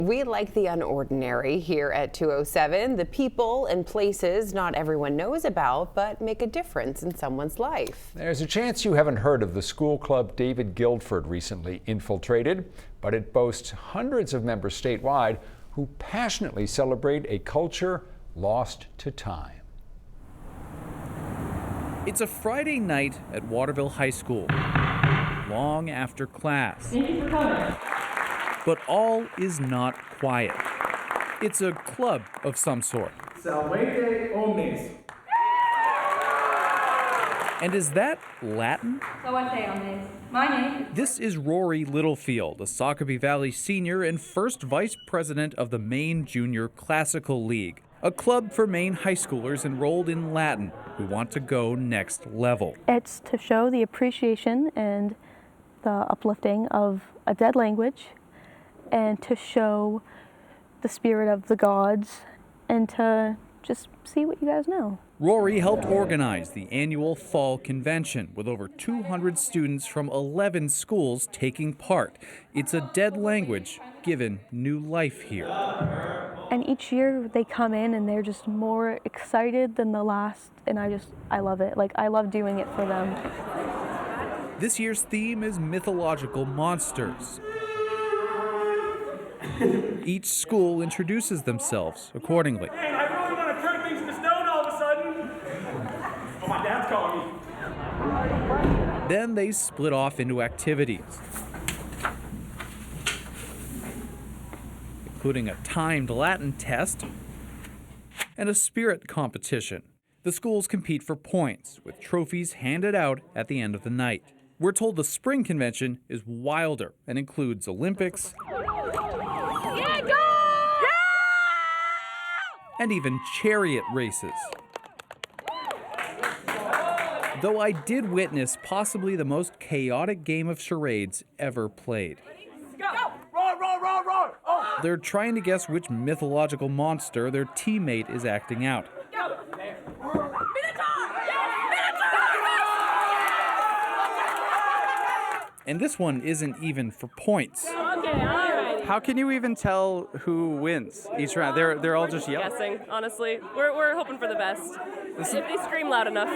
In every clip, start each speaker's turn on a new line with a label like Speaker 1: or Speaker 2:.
Speaker 1: We like the unordinary here at 207, the people and places not everyone knows about, but make a difference in someone's life.
Speaker 2: There's a chance you haven't heard of the school club David Guildford recently infiltrated, but it boasts hundreds of members statewide who passionately celebrate a culture lost to time.
Speaker 3: It's a Friday night at Waterville High School, long after class.
Speaker 4: Thank you for coming.
Speaker 3: But all is not quiet. It's a club of some sort.
Speaker 4: Salvete omnes.
Speaker 3: And is that Latin?
Speaker 5: Salvete omnes. My name.
Speaker 3: This is Rory Littlefield, a Sacopee Valley senior and first vice president of the Maine Junior Classical League, a club for Maine high schoolers enrolled in Latin who want to go next level.
Speaker 6: It's to show the appreciation and the uplifting of a dead language, and to show the spirit of the gods, and to just see what you guys know.
Speaker 3: Rory helped organize the annual fall convention with over 200 students from 11 schools taking part. It's a dead language given new life here.
Speaker 6: And each year they come in and they're just more excited than the last, and I love it. Like, I love doing it for them.
Speaker 3: This year's theme is mythological monsters. Each school introduces themselves accordingly.
Speaker 4: Hey, I really want to turn things to stone all of a sudden. Oh, my dad's calling me.
Speaker 3: Then they split off into activities, including a timed Latin test and a spirit competition. The schools compete for points, with trophies handed out at the end of the night. We're told the spring convention is wilder and includes Olympics, and even chariot races. Though I did witness possibly the most chaotic game of charades ever played.
Speaker 4: Go! Roar, roar, roar, roar! Oh.
Speaker 3: They're trying to guess which mythological monster their teammate is acting out.
Speaker 4: Go!
Speaker 3: And this one isn't even for points.
Speaker 5: Okay, all right.
Speaker 7: How can you even tell who wins each round? They're all just yelling.
Speaker 8: Guessing, honestly. We're hoping for the best. If they scream loud enough.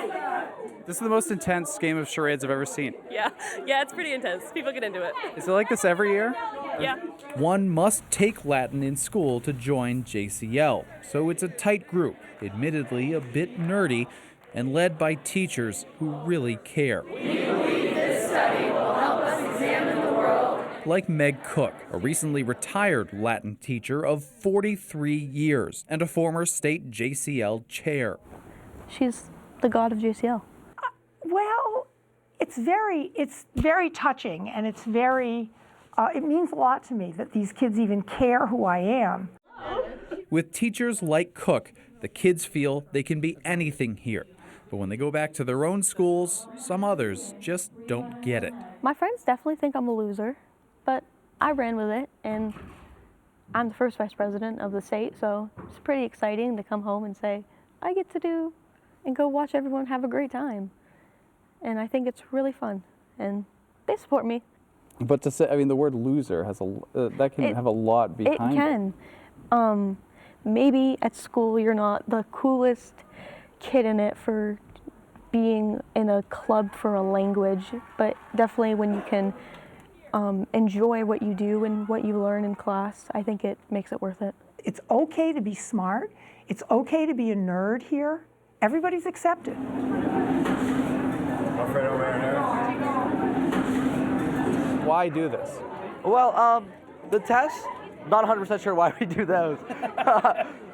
Speaker 7: This is the most intense game of charades I've ever seen.
Speaker 8: Yeah, it's pretty intense. People get into it.
Speaker 7: Is it like this every year?
Speaker 8: Yeah.
Speaker 3: One must take Latin in school to join JCL, so it's a tight group, admittedly a bit nerdy, and led by teachers who really care.
Speaker 5: We believe this study will help us examine the world.
Speaker 3: Like Meg Cook, a recently retired Latin teacher of 43 years and a former state JCL chair.
Speaker 6: She's the god of JCL.
Speaker 9: Well, it's very touching, and it means a lot to me that these kids even care who I am.
Speaker 3: With teachers like Cook, the kids feel they can be anything here. But when they go back to their own schools, some others just don't get it.
Speaker 6: My friends definitely think I'm a loser, but I ran with it, and I'm the first vice president of the state, so it's pretty exciting to come home and say, I get to do and go watch everyone have a great time. And I think it's really fun, and they support me.
Speaker 7: But to say, the word loser has that can have a lot behind it.
Speaker 6: It can. Maybe at school you're not the coolest kid in it for being in a club for a language, but definitely when you can enjoy what you do and what you learn in class, I think it makes it worth it.
Speaker 9: It's okay to be smart. It's okay to be a nerd here. Everybody's accepted.
Speaker 7: Why do this?
Speaker 10: Well, the tests, not 100% sure why we do those.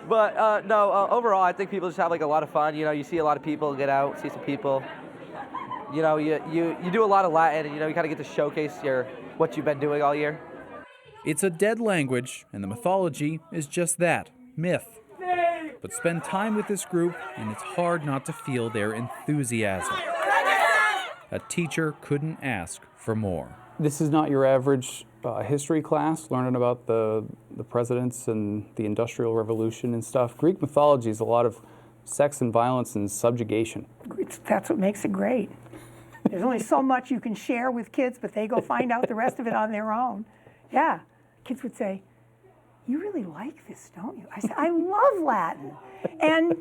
Speaker 10: But no, overall, I think people just have like a lot of fun. You know, you see a lot of people get out, see some people. You know, you do a lot of Latin, and you kind of get to showcase what you've been doing all year.
Speaker 3: It's a dead language, and the mythology is just that, myth. But spend time with this group, and it's hard not to feel their enthusiasm. A teacher couldn't ask for more.
Speaker 7: This is not your average history class, learning about the presidents and the Industrial Revolution and stuff. Greek mythology is a lot of sex and violence and subjugation.
Speaker 9: That's what makes it great. There's only so much you can share with kids, but they go find out the rest of it on their own. Yeah, kids would say, you really like this, don't you? I said, I love Latin. And,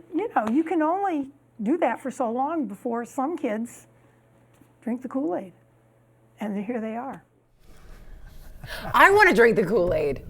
Speaker 9: you can only do that for so long before some kids drink the Kool-Aid. And here they are.
Speaker 1: I want to drink the Kool-Aid.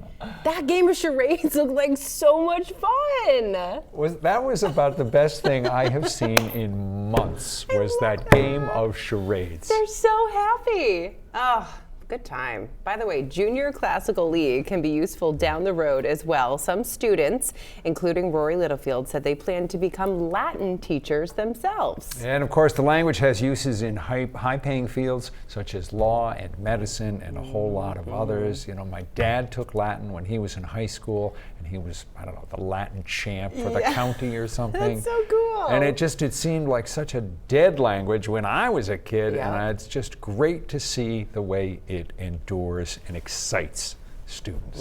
Speaker 1: That game of charades looked like so much fun.
Speaker 2: That was about the best thing I have seen in months, was that game of charades.
Speaker 1: They're so happy. Oh, good time. By the way, Junior Classical League can be useful down the road as well. Some students, including Rory Littlefield, said they plan to become Latin teachers themselves.
Speaker 2: And of course, the language has uses in high-paying fields such as law and medicine and a whole lot of others. My dad took Latin when he was in high school, and he was, I don't know, the Latin champ for the county or something.
Speaker 1: That's so cool.
Speaker 2: And it seemed like such a dead language when I was a kid, and it's just great to see the way it endures and excites students.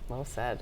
Speaker 1: Well said.